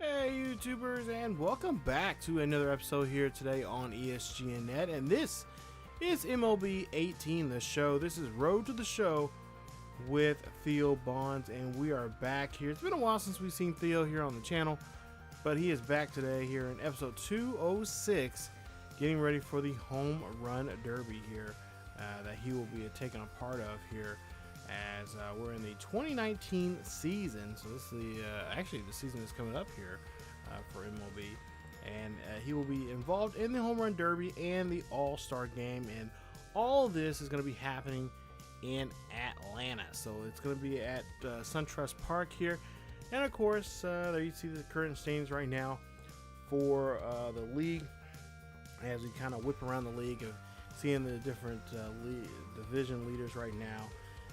Hey YouTubers, and welcome back to another episode here today on ESGNet, and this is MLB 18, the show. This is Road to the Show with Theo Bonds, and we are back here. It's been a while since we've seen Theo here on the channel, but he is back today here in episode 206, getting ready for the home run derby here that he will be taking a part of here as we're in the 2019 season. So this is the actually the season is coming up here for MLB, and he will be involved in the home run derby and the all-star game, and all of this is going to be happening in Atlanta. So it's going to be at SunTrust Park here, and of course there you see the current standings right now for the league as we kind of whip around the league of seeing the different division leaders right now.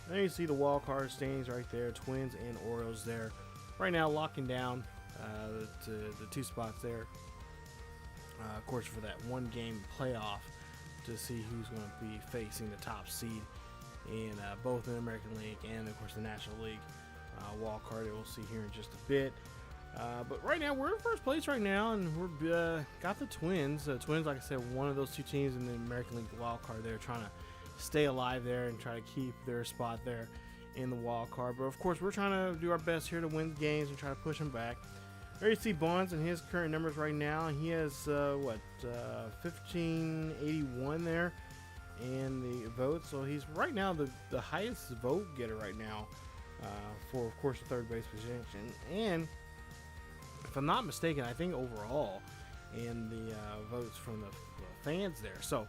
There you see the wild card standings right there, Twins and Orioles there. Right now locking down the two spots there. Of course, for that one game playoff to see who's going to be facing the top seed in both the American League and, of course, the National League wild card that we'll see here in just a bit. But right now we're in first place right now, and we're got the Twins. Twins, like I said, one of those two teams in the American League wild card. They're trying to stay alive there and try to keep their spot there in the wild card. But of course, we're trying to do our best here to win games and try to push them back. There you see Bonds and his current numbers right now. He has 1581 there in the votes. So he's right now the highest vote getter right now for, of course, the third base position. And if I'm not mistaken, I think overall in the votes from the fans there. So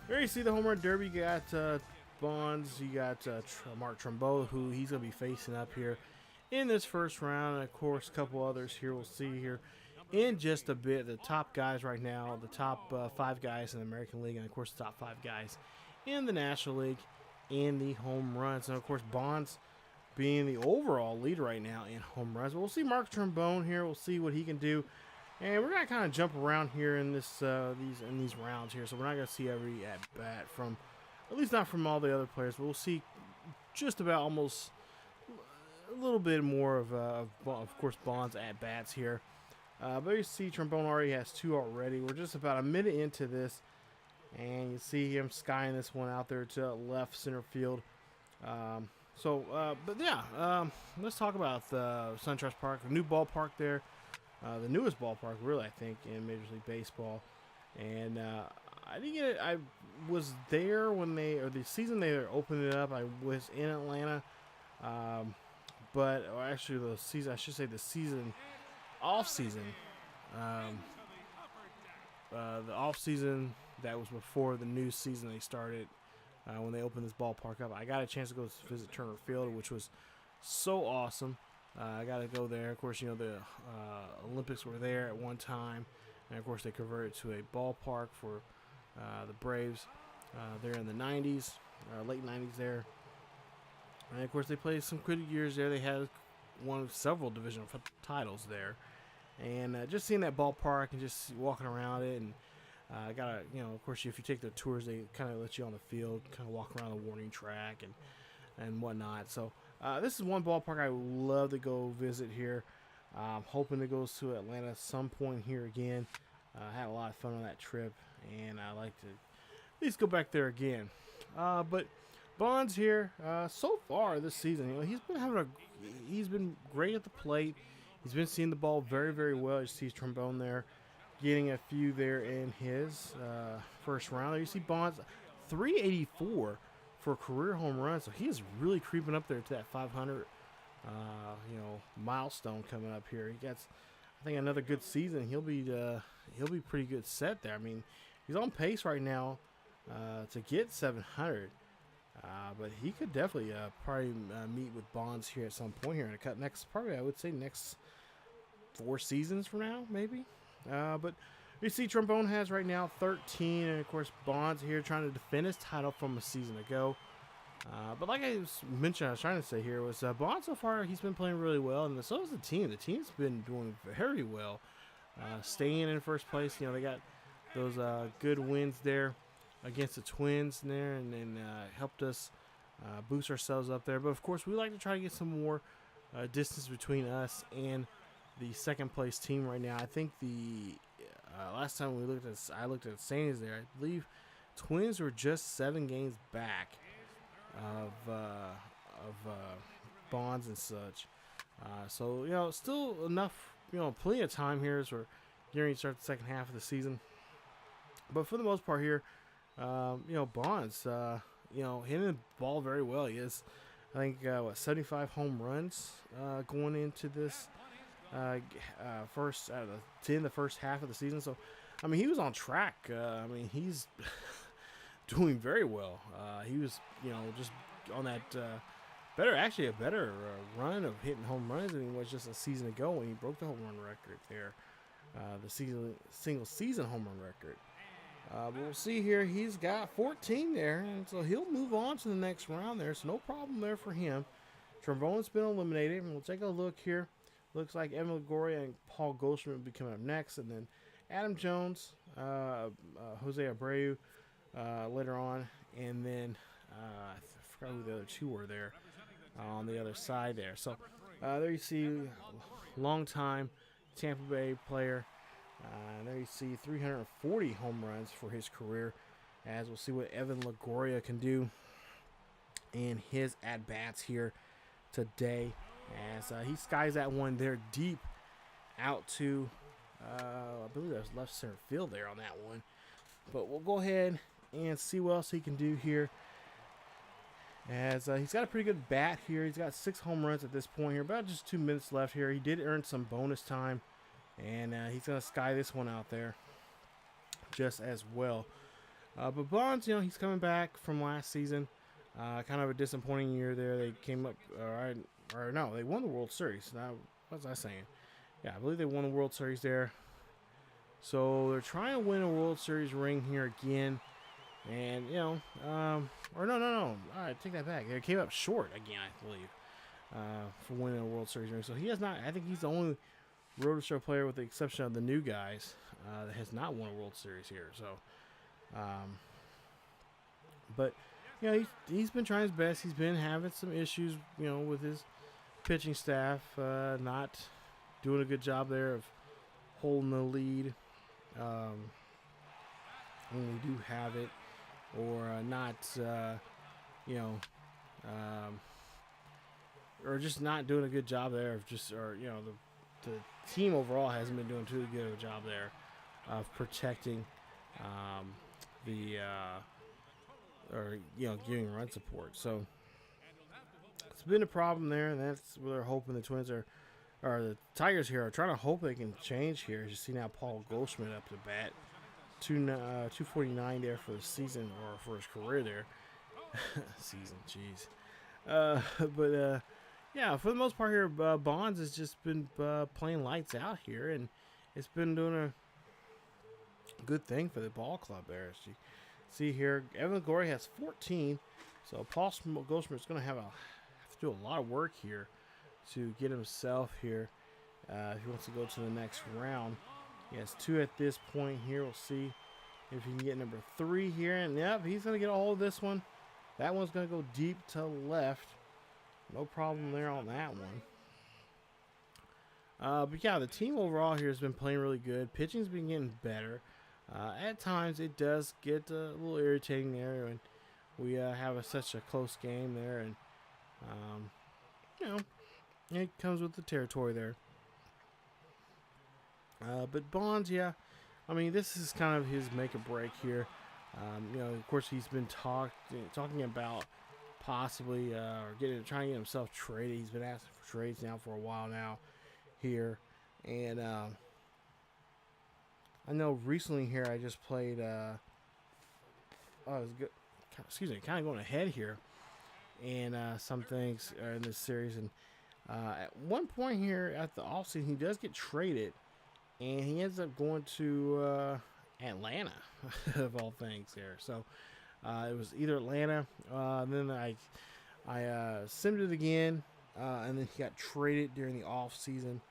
there you see the home run derby. You got Bonds, you got Mark Trumbo, who he's going to be facing up here in this first round. And of course, a couple others here we'll see here in just a bit. The top guys right now, the top 5 guys in the American League, and of course the top 5 guys in the National League in the home runs. And of course, Bonds being the overall lead right now in home runs. We'll see Mark Trombone here. We'll see what he can do. And we're gonna kind of jump around here in this these rounds here, so we're not gonna see every at bat from, at least not from all the other players. But we'll see just about almost a little bit more of course Bonds at bats here. But you see Trombone already has 2 already. We're just about a minute into this, and you see him skying this one out there to left center field. But yeah, let's talk about the SunTrust Park, a new ballpark there. The newest ballpark, really, I think, in Major League Baseball. And I didn't get it. I was there when the season they opened it up. I was in Atlanta, but actually the season, I should say the season, off season, the off season that was before the new season they started when they opened this ballpark up. I got a chance to go visit Turner Field, which was so awesome. I got to go there. Of course, you know, the Olympics were there at one time. And, of course, they converted to a ballpark for the Braves there in the 90s, late 90s there. And, of course, they played some good years there. They had won several divisional titles there. And just seeing that ballpark and just walking around it. And of course, if you take the tours, they kind of let you on the field, kind of walk around the warning track and whatnot. So this is one ballpark I would love to go visit here. I'm hoping to go to Atlanta at some point here again. I had a lot of fun on that trip, and I'd like to at least go back there again. But Bonds here, so far this season, you know, he's been great at the plate. He's been seeing the ball very, very well. You see Trombone there, getting a few there in his first round. There you see Bonds, 384 for a career home run, so he is really creeping up there to that 500 milestone coming up here. He gets, I think, another good season. He'll be pretty good set there. I mean, he's on pace right now to get 700, but he could definitely probably meet with Bonds here at some point here in a cut next, probably I would say next 4 seasons from now, maybe. But you see Trombone has right now 13, and of course Bonds here trying to defend his title from a season ago. But like I mentioned, I was trying to say here was Bonds so far, he's been playing really well, and so is the team. The team's been doing very well, staying in first place. You know, they got those good wins there against the Twins there, and then helped us boost ourselves up there. But of course, we like to try to get some more distance between us and the second place team right now. I think the last time I looked at standings there. I believe Twins were just 7 games back of Bonds and such. So still enough, plenty of time here as we're getting to start the second half of the season. But for the most part here, Bonds, hitting the ball very well. He is, I think, 75 home runs going into this first out of the first half of the season. So, I mean, he was on track. He's doing very well. He was, just on that a better run of hitting home runs than he was just a season ago when he broke the home run record there, the single season home run record. But we'll see here. He's got 14 there, and so he'll move on to the next round there. So no problem there for him. Trombone's been eliminated, and we'll take a look here. Looks like Evan Longoria and Paul Goldschmidt will be coming up next, and then Adam Jones, Jose Abreu later on, and then I forgot who the other two were there on the other side there. So there you see long-time Tampa Bay player. There you see 340 home runs for his career, as we'll see what Evan Longoria can do in his at-bats here today, as he skies that one there deep out to, I believe there's left center field there on that one. But we'll go ahead and see what else he can do here, as he's got a pretty good bat here. He's got 6 home runs at this point here, about just 2 minutes left here. He did earn some bonus time, and he's going to sky this one out there just as well. But Bonds, he's coming back from last season. Kind of a disappointing year there. They came up, they won the World Series. Now, what was I saying? Yeah, I believe they won the World Series there. So they're trying to win a World Series ring here again. And, no. All right, take that back. They came up short again, I believe, for winning a World Series ring. So he has not, I think he's the only Road to Show player, with the exception of the new guys, that has not won a World Series here. So, but he's been trying his best. He's been having some issues, with his pitching staff, not doing a good job there of holding the lead when we do have it, or not, or just not doing a good job there of the team overall hasn't been doing too good of a job there of protecting giving run support. So it's been a problem there, and that's where they're hoping the Twins or the Tigers here are trying to hope they can change here. As you see now, Paul Goldschmidt up to bat, 249 there for the season, or for his career there. Season, jeez. Yeah, for the most part here, Bonds has just been playing lights out here, and it's been doing a good thing for the ball club there. As you see here, Evan Longoria has 14, so Paul Goldschmidt is going to have to do a lot of work here to get himself here if he wants to go to the next round. He has 2 at this point here. We'll see if he can get number 3 here, and yep, he's going to get a hold of this one. That one's going to go deep to left. No problem there on that one. But yeah, the team overall here has been playing really good. Pitching's been getting better. At times it does get a little irritating there when we have such a close game there, and it comes with the territory there. But Bonds, yeah, I mean, this is kind of his make or break here. Of course, he's been talking about possibly trying to get himself traded. He's been asking for trades now for a while now here, and I know recently here I just played kind of going ahead here, and some things in this series, and at one point here at the offseason he does get traded, and he ends up going to Atlanta of all things there. So it was either Atlanta, then I simmed it again, and then he got traded during the off season,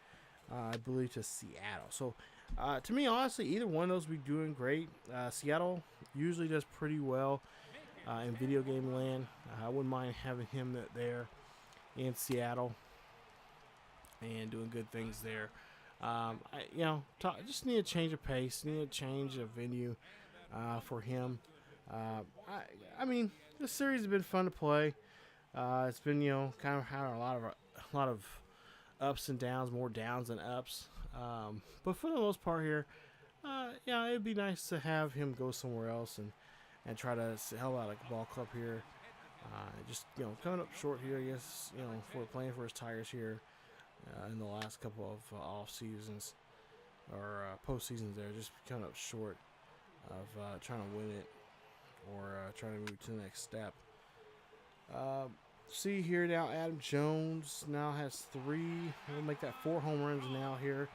I believe, to Seattle. So to me, honestly, either one of those would be doing great. Seattle usually does pretty well in video game land. I wouldn't mind having him there in Seattle and doing good things there. Just need a change of pace, need a change of venue for him. I mean, this series has been fun to play. It's been kind of had a lot of ups and downs, more downs than ups. But for the most part here, it'd be nice to have him go somewhere else and try to help out a ball club here. Just coming up short here, I guess. For playing for his Tigers here in the last couple of off seasons or postseasons, there just coming up short of trying to win it or trying to move to the next step. See here now, Adam Jones now has 3. We'll make that 4 home runs now here.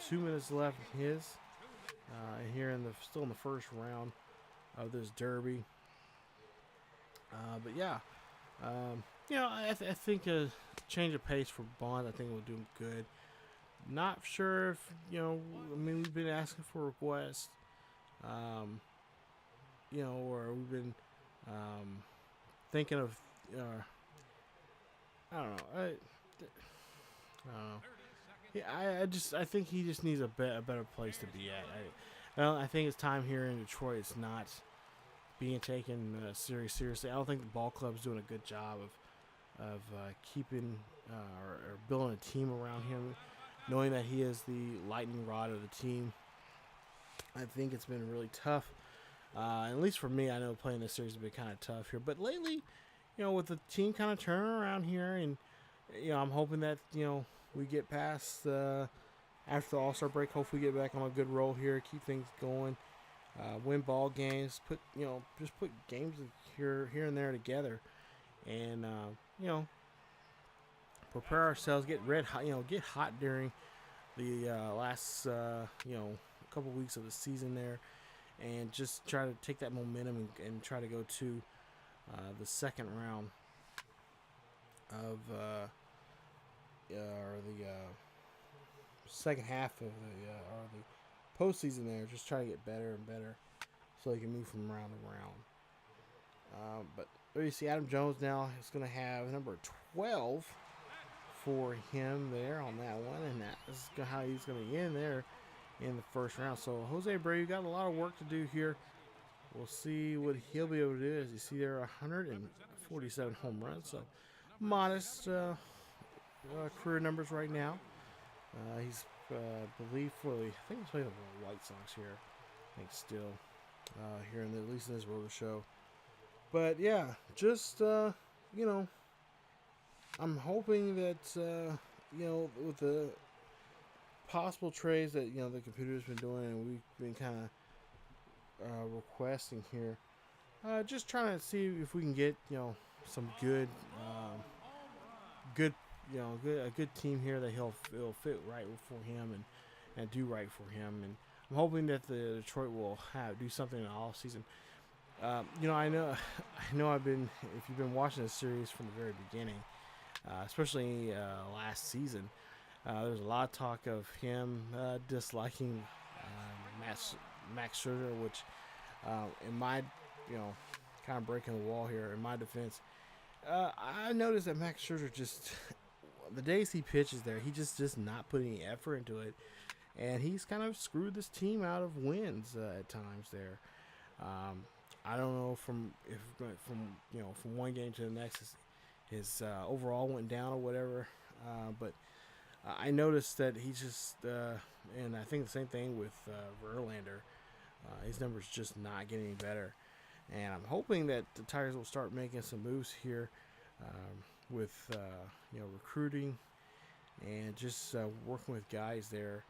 2 minutes left in his. Here still in the first round of this derby. But yeah, I think a change of pace for Bond, I think will do him good. Not sure if we've been asking for requests, or we've been thinking of, I don't know. I don't know. Yeah, I think he just needs a better place to be at. I think it's time here in Detroit. It's not being taken seriously. I don't think the ball club's doing a good job of keeping or building a team around him, knowing that he is the lightning rod of the team. I think it's been really tough. At least for me, I know playing this series has been kind of tough here. But lately, with the team kind of turning around here, and I'm hoping that we get past after the All-Star break. Hopefully, get back on a good roll here, keep things going, win ball games, put games here and there together, and prepare ourselves, get red hot, get hot during the last couple weeks of the season there, and just try to take that momentum and try to go to the second round of or the second half of the postseason there. Just try to get better and better so they can move from round to round. But there you see Adam Jones now is going to have number 12 for him there on that one, and that's how he's going to end there in the first round. So Jose Abreu got a lot of work to do here. We'll see what he'll be able to do. As you see there, 147 home runs, so modest career numbers right now. He's believe I think he's playing with the White Sox here. I think still here at least in this roller show. But yeah, just I'm hoping that with the possible trades that the computer's been doing and we've been kind of requesting here, just trying to see if we can get some good a good team here that he'll fit right for him and do right for him. And I'm hoping that the Detroit will do something in the off season. I know I've been, if you've been watching this series from the very beginning, especially last season, there's a lot of talk of him disliking Max Scherzer, which in my kind of breaking the wall here in my defense, I noticed that Max Scherzer just the days he pitches there, he just not putting any effort into it, and he's kind of screwed this team out of wins at times there. I don't know from one game to the next, his overall went down or whatever, but I noticed that he's just and I think the same thing with Verlander. His numbers just not getting any better, and I'm hoping that the Tigers will start making some moves here with recruiting and just working with guys there,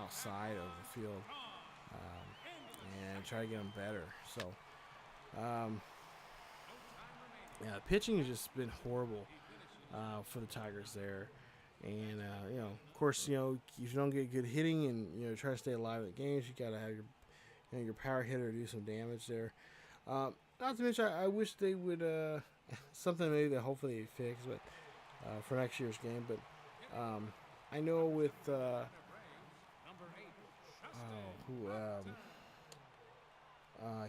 outside of the field, and try to get them better. So, pitching has just been horrible for the Tigers there. And, of course, if you don't get good hitting and, try to stay alive in the games, you got to have your power hitter do some damage there. Not to mention, I wish they would, something maybe that hopefully they fix, but for next year's game. But I know with, I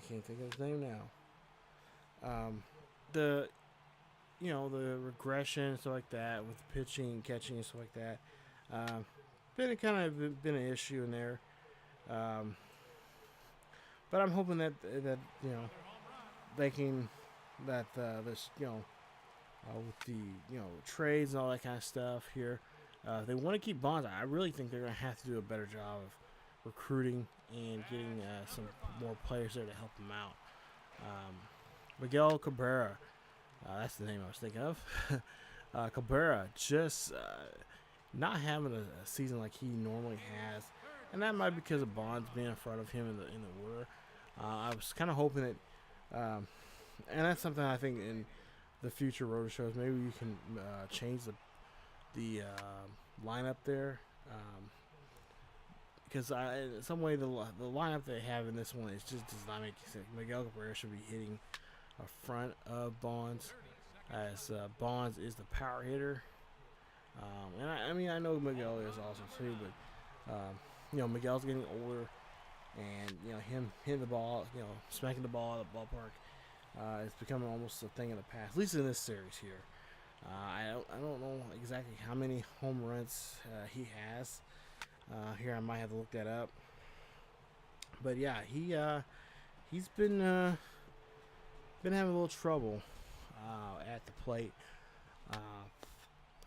can't think of his name now. The regression and stuff like that with pitching and catching and stuff like that. Been kind of been an issue in there. Um, but I'm hoping that they can this with the trades and all that kind of stuff here. If they want to keep Bonds, I really think they're going to have to do a better job of recruiting and getting some more players there to help them out. Miguel Cabrera, that's the name I was thinking of. Cabrera just not having a season like he normally has, and that might be because of Bonds being in front of him in the order. I was kind of hoping that, and that's something I think in the future road shows maybe you can change the lineup there, because in some way the lineup they have in this one is just does not make sense. Miguel Cabrera should be hitting a front of Bonds, as Bonds is the power hitter. And I mean, I know Miguel is also too, but Miguel's getting older, and him hitting the ball, smacking the ball out of the ballpark, it's becoming almost a thing of the past. At least in this series here, I don't know exactly how many home runs he has. Here I might have to look that up, but yeah, he's been having a little trouble at the plate.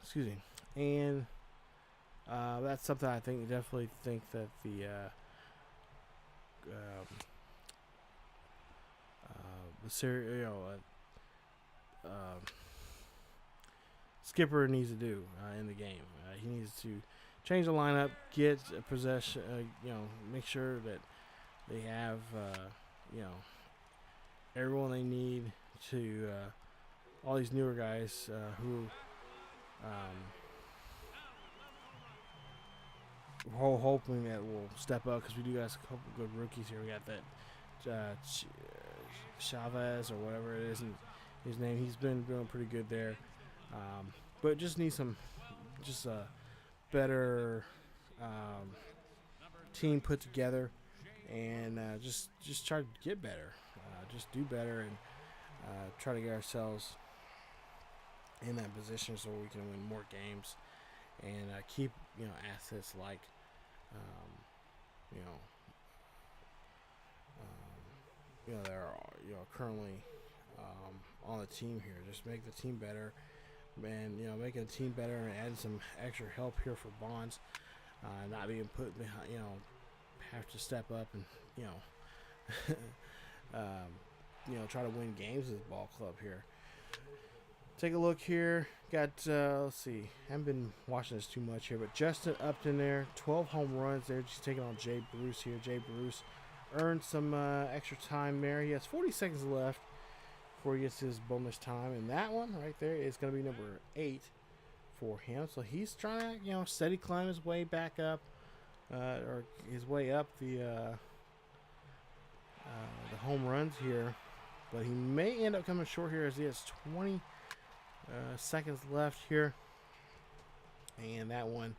Excuse me. And that's something I definitely think that skipper needs to do in the game. He needs to change the lineup, get possession, make sure that they have everyone they need to all these newer guys who hoping that will step up, because we do got a couple good rookies here. We got that Chavez or whatever it is, and his name. He's been doing pretty good there, but just need some better team put together, and just try to get better, just do better, and try to get ourselves in that position so we can win more games, and keep assets like that are currently on the team here. Just make the team better, and making the team better and adding some extra help here for Bonds, not being put behind, have to step up and try to win games as a ball club here. Take a look here. Got let's see. Haven't been watching this too much here, but Justin Upton there, 12 home runs there. Just taking on Jay Bruce here. Jay Bruce earned some extra time there. He has 40 seconds left before he gets his bonus time, and that one right there is going to be number 8 for him. So he's trying to steady climb his way back up, or his way up the home runs here, but he may end up coming short here as he has 20 seconds left here, and that one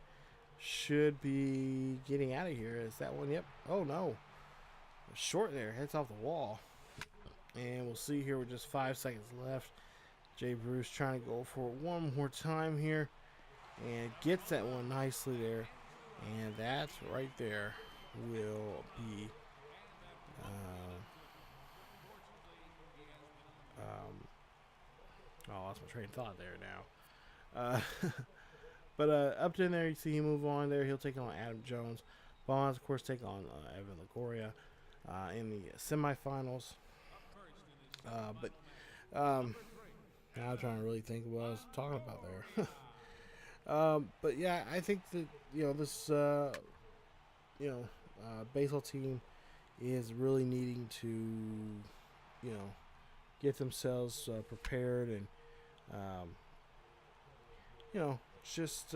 should be getting out of here. Is that one? Yep. Oh no, short there, heads off the wall, and we'll see here with just 5 seconds left. Jay Bruce trying to go for it one more time here, and gets that one nicely there, and that right there will be I lost my train of thought there now. But Upton there, you see him move on there. He'll take on Adam Jones. Bonds, of course, take on Evan Longoria in the semifinals. But now I'm trying to really think what I was talking about there. But yeah, I think that this baseball team is really needing to get themselves prepared, and just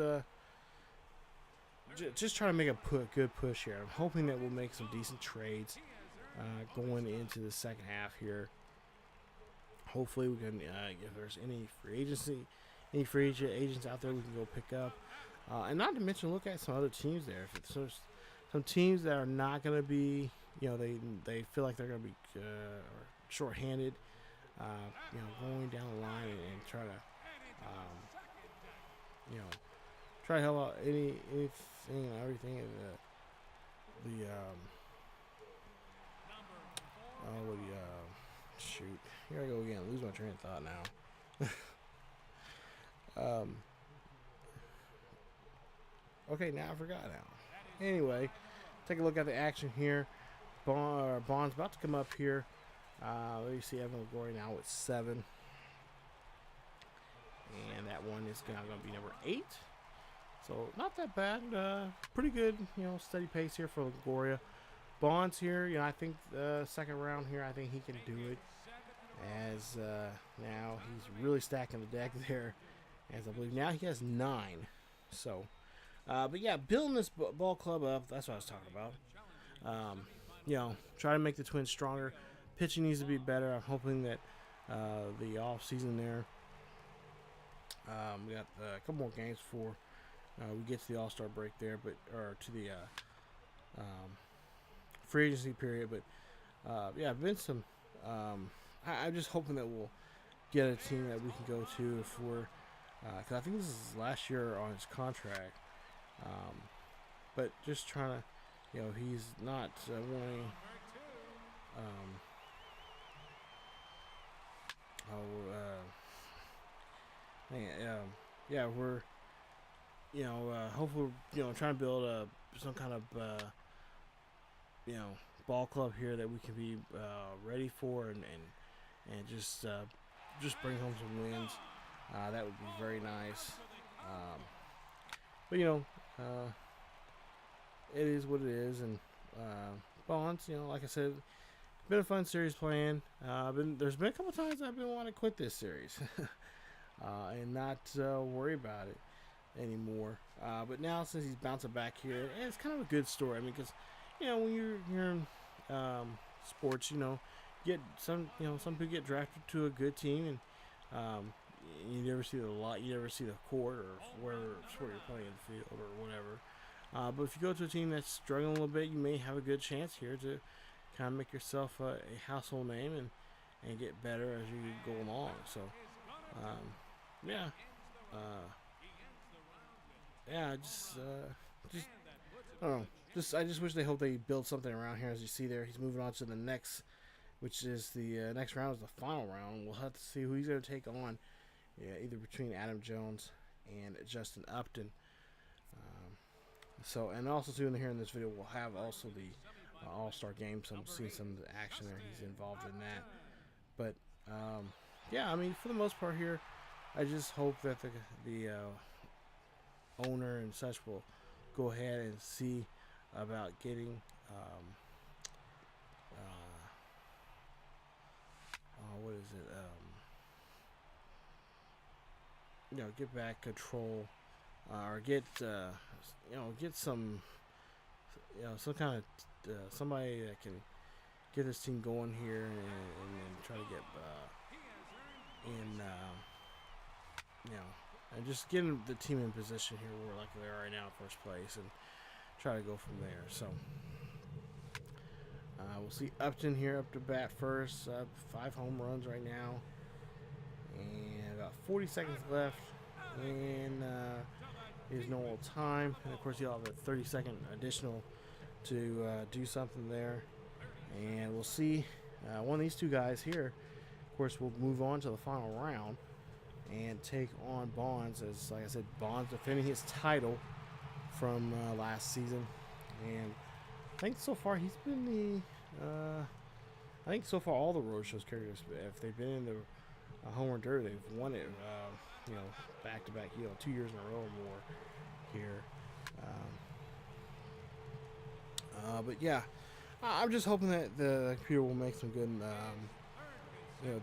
try to make a good push here. I'm hoping that we'll make some decent trades going into the second half here. Hopefully we can, if there's any free agents out there we can go pick up. And not to mention, look at some other teams there. If there's some teams that are not going to be, they feel like they're going to be shorthanded, going down the line and try to, try to help out anything and everything. Shoot, here I go again. Lose my train of thought now. Okay, now I forgot now. Anyway, take a look at the action here. Bond's about to come up here. Let me see, Evan Longoria now with 7. And that one is going to be number 8. So not that bad. Pretty good, steady pace here for Longoria. Bonds here, I think the second round here, I think he can do it. As now he's really stacking the deck there. As I believe now he has 9. So, but yeah, building this ball club up, that's what I was talking about. Try to make the Twins stronger. Pitching needs to be better. I'm hoping that the off season there, we got a couple more games before we get to the All-Star break there, or to the free agency period. But yeah, been some. I'm just hoping that we'll get a team that we can go to if we're, because I think this is last year on his contract. But just trying to, he's not wanting. Yeah, we're, hopefully, trying to build some kind of, ball club here that we can be ready for and just bring home some wins. That would be very nice. But it is what it is, and Bonds, like I said, been a fun series playing. There's been a couple times I've been wanting to quit this series and not worry about it anymore. But now since he's bouncing back here, it's kind of a good story. I mean, because when you're in sports, get some people get drafted to a good team, and you never see the court or wherever sport you're playing in the field or whatever. But if you go to a team that's struggling a little bit, you may have a good chance here to kind of make yourself a household name and get better as you go along. So, yeah, just I don't know. I just wish they build something around here. As you see there, he's moving on to the next, which is the next round is the final round. We'll have to see who he's going to take on. Yeah, either between Adam Jones and Justin Upton. And also too in here in this video, we'll have also the All-Star game. So I'm seeing some of the action there. He's involved in that. But yeah, I mean, for the most part here, I just hope that the owner and such will go ahead and see about getting what is it? Get back control, or get some some kind of somebody that can get this team going here and try to get and just getting the team in position here where like they are right now in first place and try to go from there. So we'll see Upton here up to bat first. 5 home runs right now, and about 40 seconds left in his normal time. And of course, he'll have a 30-second additional to do something there. And we'll see one of these two guys here. Of course, we'll move on to the final round and take on Bonds, as like I said, Bonds defending his title from last season. And I think so far he's been I think so far all the road shows characters, if they've been in the home run derby, they've won it back to back 2 years in a row or more here. But yeah, I'm just hoping that the computer will make some good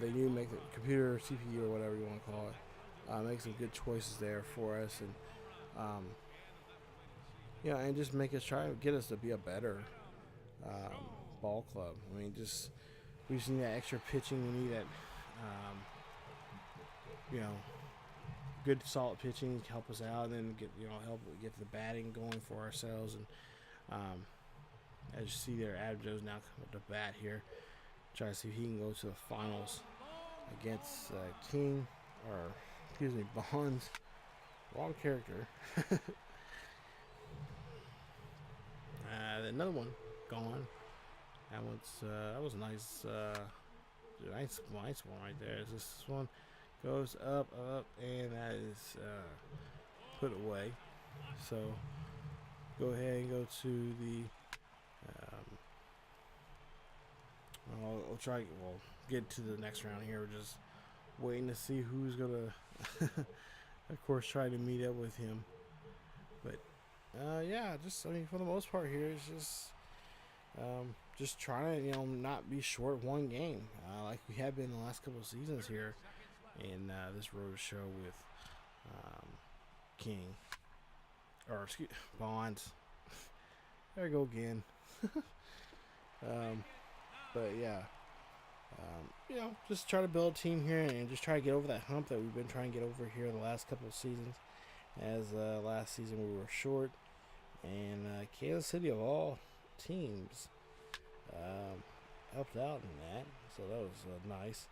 they do make the computer, CPU, or whatever you want to call it, make some good choices there for us, and and just make us try to get us to be a better ball club. I mean, we just need that extra pitching. We need that, good solid pitching to help us out, and then help get the batting going for ourselves. And as you see there, Adam Jones now coming up to bat here, try to see if he can go to the finals against Bonds. Wrong character. Another one gone. That was a nice, nice one right there. This one goes up, and that is put away. So go ahead and go to the. I'll try. Well, get to the next round here. We're just waiting to see who's gonna, of course, try to meet up with him. But yeah, I mean, for the most part here, it's just trying to not be short one game like we have been the last couple of seasons here in this road show with King, or excuse Bonds. There we go again. But yeah, just try to build a team here and just try to get over that hump that we've been trying to get over here the last couple of seasons. As last season we were short, and Kansas City of all teams helped out in that, so that was nice.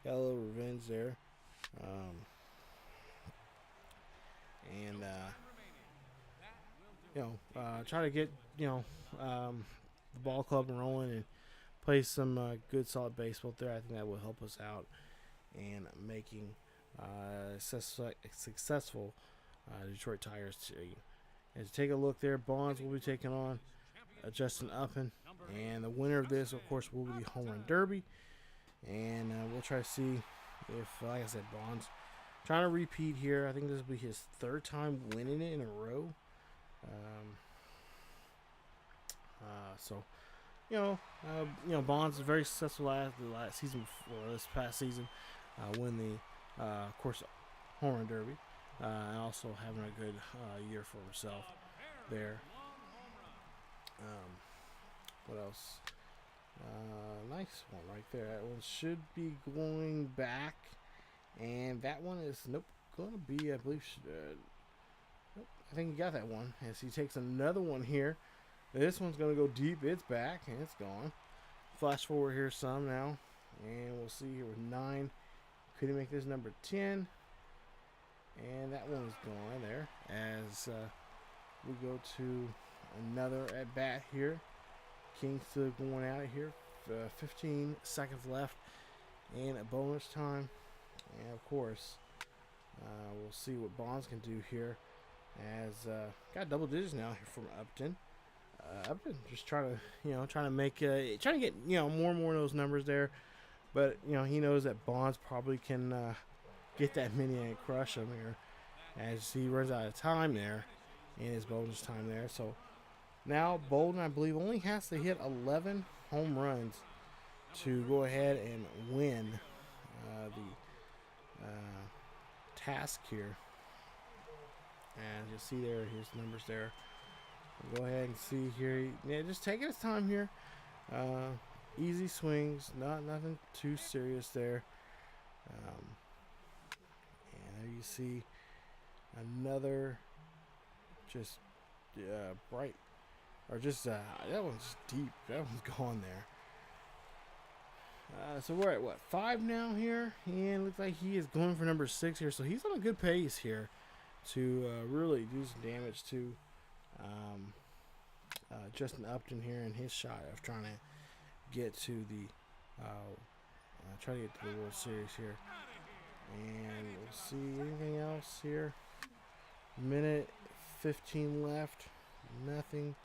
Got a little revenge there, and try to get the ball club rolling and play some good solid baseball there. I think that will help us out in making successful Detroit Tigers team. As you take a look there, Bonds will be taking on Justin Upton, and the winner of this, of course, will be the Home Run Derby. And we'll try to see if, like I said, Bonds trying to repeat here. I think this will be his third time winning it in a row. Bonds is very successful last season before this past season, win the of course Home Run Derby, and also having a good year for himself there. What else? Nice one right there. That one should be going back, and that one is going to be, I believe. Nope, I think he got that one as he takes another one here. This one's going to go deep. It's back, and it's gone. Flash forward here some now, and we'll see here with 9. Could he make this number 10? And that one is gone there as we go to another at bat here. King still going at it here. 15 seconds left, and a bonus time. And of course, we'll see what Bonds can do here. As got double digits now here from Upton. Upton just trying to make trying to get more and more of those numbers there, but he knows that Bonds probably can get that many and crush him here as he runs out of time there in his bonus time there. So now Bolden, I believe, only has to hit 11 home runs to go ahead and win the task here. And you'll see there his numbers there. We'll go ahead and see here. Yeah, just taking his time here. Easy swings, nothing too serious there. And there you see another just bright, or just that one's deep. That one's gone there. So we're at what, 5 now here, and looks like he is going for number 6 here. So he's on a good pace here to really do some damage to Justin Upton here in his shot of trying to get to the World Series here. And we'll see anything else here. Minute 15 left, nothing.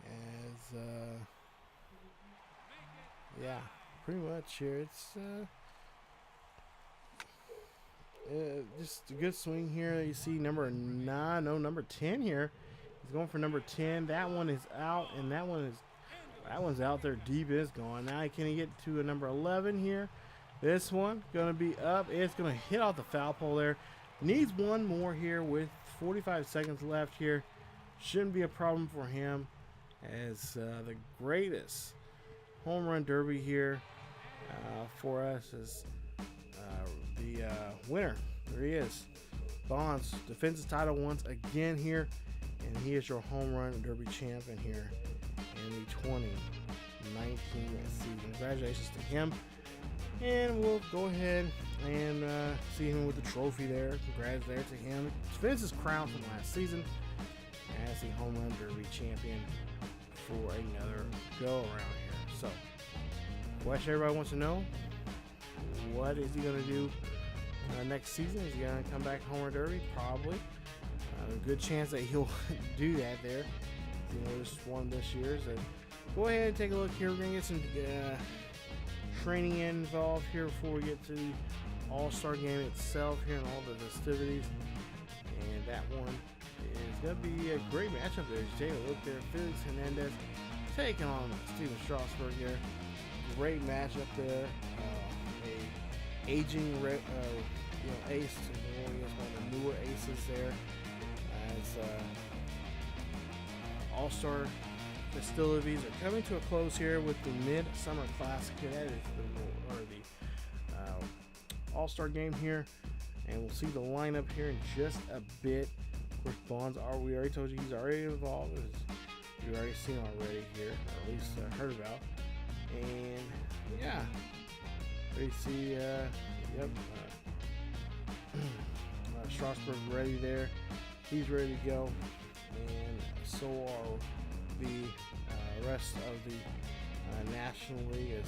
As yeah, pretty much here. It's just a good swing here. You see number 10 here. He's going for number 10. That one is out, and that one's out there deep. It's gone. Now can he get to a number 11 here? This one gonna be up. It's gonna hit off the foul pole there. Needs one more here with 45 seconds left here. Shouldn't be a problem for him, as the greatest home run derby here for us is the winner. There he is. Bonds defends his title once again here, and he is your home run derby champion here in the 2019 season. Congratulations to him. And we'll go ahead and see him with the trophy there. Congrats there to him. Defends his crown from last season as the home run derby champion for another go around here. So, question everybody wants to know: what is he going to do next season? Is he going to come back home run derby? Probably. A good chance that he'll do that there. You know, just won this year. So, go ahead and take a look here. We're going to get some training involved here before we get to the All-Star game itself here and all the festivities. And that one is going to be a great matchup there. Just take a look there. Felix Hernandez taking on Steven Strasburg here. Great matchup there. A aging ace. One of the newer aces there. As All-Star festivities are coming to a close here with the Midsummer Classic. That is the All-Star game here, and we'll see the lineup here in just a bit. Of course, Bonds we already told you he's already involved. You've already seen already here, or at least heard about. And yeah, we see Strasburg ready there. He's ready to go, and so are the rest of the National League.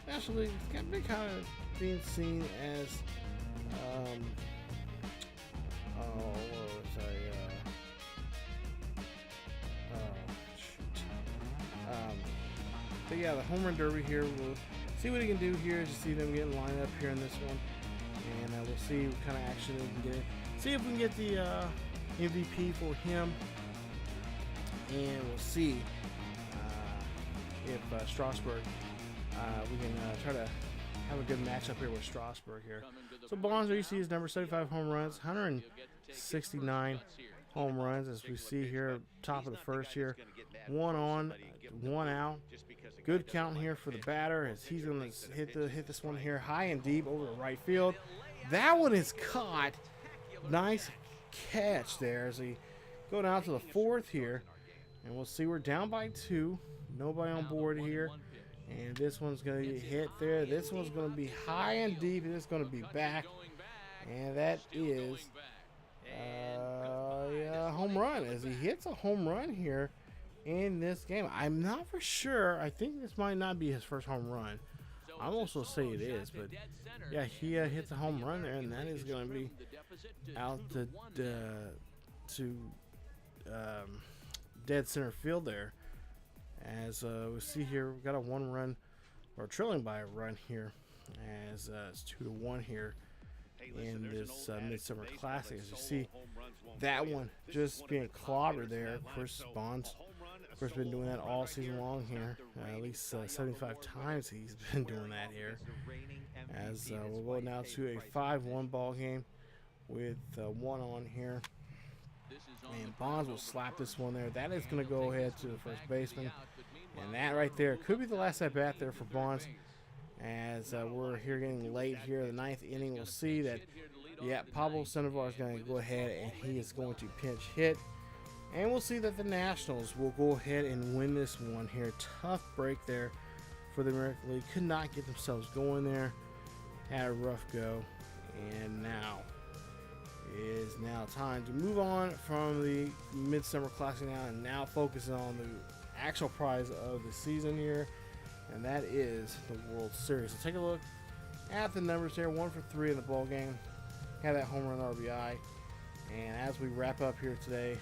National League has been kind of being seen as but yeah, the home run derby here, we'll see what he can do here. Just see them getting lined up here in this one, and we'll see what kind of action we can get. See if we can get the MVP for him, and we'll see if Strasburg, we can try to have a good matchup here with Strasburg here. So Bonds, you see his number 75 home runs, 169 home runs, as we see here, top of the first here. 1 on, 1 out. Good count here for the batter, as he's going to hit this one here high and deep over the right field. That one is caught. Nice catch there as we go down to the fourth here, and we'll see we're down by 2. Nobody on board here, and this one's going to get hit there. This one's going to be high and deep, and it's going to be back, and that is a home run as he hits a home run here in this game. I'm not for sure. I think this might not be his first home run. I'm also say it is, but yeah, he hits a home run there, and that is going to be out to dead center field there. As we see here, we've got a 1 run, or trailing by a run here, as it's 2-1 here in this Midsummer Classic. As you see, that one just being clobbered there. Of course, Bonds, of course, been doing that all season long here. At least 75 times he's been doing that here. As we'll go now to a 5-1 ball game with 1 on here. And Bonds will slap this one there. That is going to go ahead to the first baseman. And that right there could be the last at bat there for Bonds. As we're here getting late here, the 9th inning, we'll see that, yeah, Pablo Sandoval is going to go ahead and he is going to pinch hit. And we'll see that the Nationals will go ahead and win this one here. Tough break there for the American League. Could not get themselves going there. Had a rough go. And now is now time to move on from the Midsummer Classic now, and now focus on the actual prize of the season here, and that is the World Series. So take a look at the numbers here. 1 for 3 in the ball game. Had that home run RBI. And as we wrap up here today,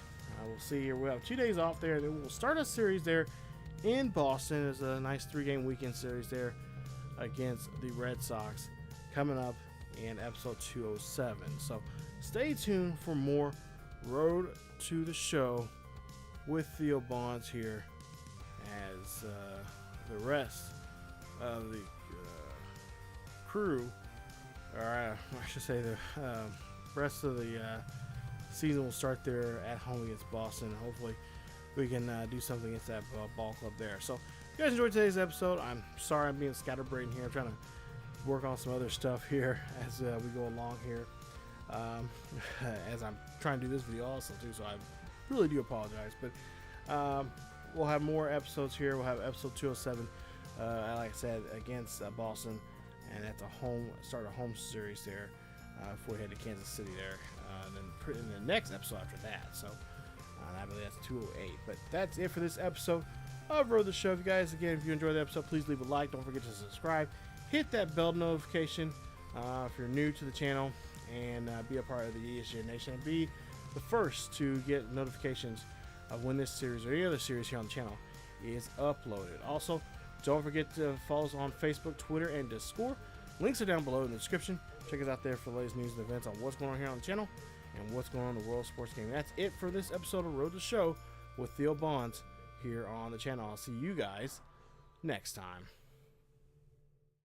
we'll see here we'll have 2 days off there, and then we'll start a series there in Boston. It's a nice 3-game weekend series there against the Red Sox coming up in episode 207. So stay tuned for more Road to the Show with Theo Bonds here, as the rest of the crew, or I should say the rest of the season will start there at home against Boston. Hopefully we can do something against that ball club there. So if you guys enjoyed today's episode, I'm sorry I'm being scatterbrained here. I'm trying to work on some other stuff here as we go along here, as I'm trying to do this video also too, so I really do apologize. But we'll have more episodes here. We'll have episode 207, like I said, against Boston, and that's start a home series there before we head to Kansas City there, and then in the next episode after that. So I believe that's 208. But that's it for this episode of Road to the Show. If you guys, again, if you enjoyed the episode, please leave a like. Don't forget to subscribe. Hit that bell notification if you're new to the channel, and be a part of the ESGNet Nation, and be the first to get notifications of when this series or any other series here on the channel is uploaded. Also, don't forget to follow us on Facebook, Twitter, and Discord. Links are down below in the description. Check us out there for the latest news and events on what's going on here on the channel and what's going on in the world of sports gaming. That's it for this episode of Road to the Show with Theo Bonds here on the channel. I'll see you guys next time.